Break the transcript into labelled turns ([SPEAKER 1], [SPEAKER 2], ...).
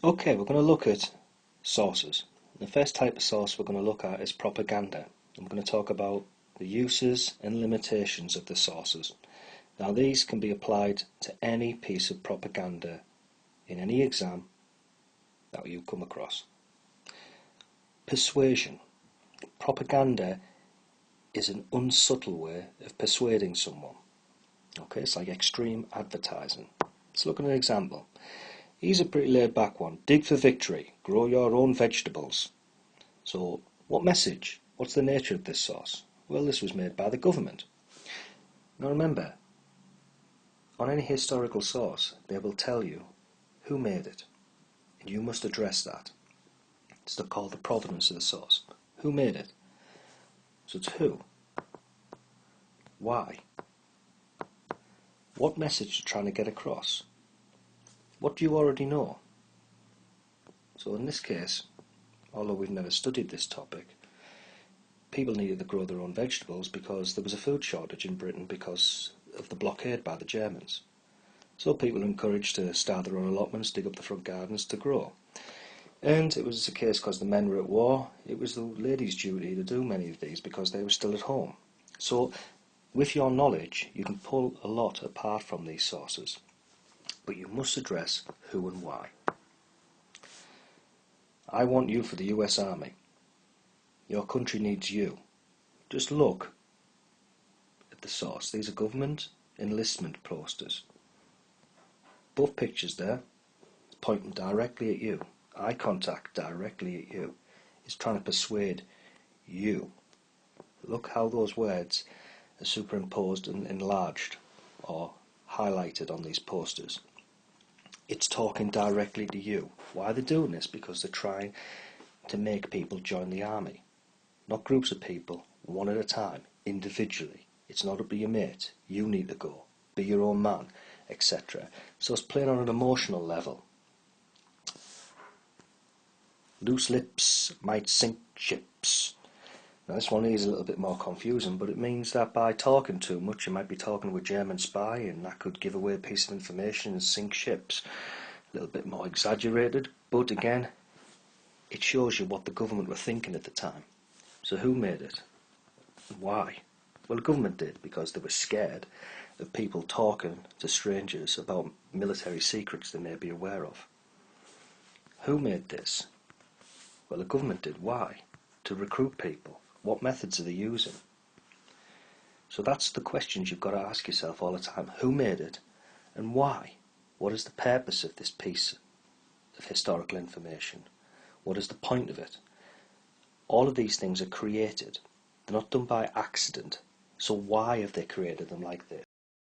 [SPEAKER 1] Okay, we're going to look at sources. The first type of source we're going to look at is propaganda. I'm going to talk about the uses and limitations of the sources. Now these can be applied to any piece of propaganda in any exam that you come across. Persuasion. Propaganda is an unsubtle way of persuading someone. Okay, it's like extreme advertising. Let's look at an example. Here's a pretty laid back one. Dig for victory. Grow your own vegetables. So, what message? What's the nature of this source? Well, this was made by the government. Now remember, on any historical source, they will tell you who made it. And you must address that. It's called the provenance of the source. Who made it? So it's who. Why? What message are you trying to get across? What do you already know? So in this case, although we've never studied this topic, people needed to grow their own vegetables because there was a food shortage in Britain because of the blockade by the Germans. So people were encouraged to start their own allotments, dig up the front gardens to grow. And it was a case because the men were at war, it was the ladies' duty to do many of these because they were still at home. So with your knowledge, you can pull a lot apart from these sources. But you must address who and why. I want you for the US Army. Your country needs you. Just look at the source. These are government enlistment posters. Both pictures there, pointing directly at you. Eye contact directly at you. It's trying to persuade you. Look how those words are superimposed and enlarged or highlighted on these posters. It's talking directly to you. Why are they doing this? Because they're trying to make people join the army. Not groups of people, one at a time, individually. It's not up to your mate. You need to go. Be your own man, etc. So it's playing on an emotional level. Loose lips might sink ships. Now this one is a little bit more confusing, but it means that by talking too much you might be talking to a German spy and that could give away a piece of information and sink ships. A little bit more exaggerated, but again, it shows you what the government were thinking at the time. So who made it? Why? Well, the government did because they were scared of people talking to strangers about military secrets they may be aware of. Who made this? Well, the government did. Why? To recruit people. What methods are they using? So that's the questions you've got to ask yourself all the time. Who made it and why? What is the purpose of this piece of historical information? What is the point of it? All of these things are created. They're not done by accident. So why have they created them like this?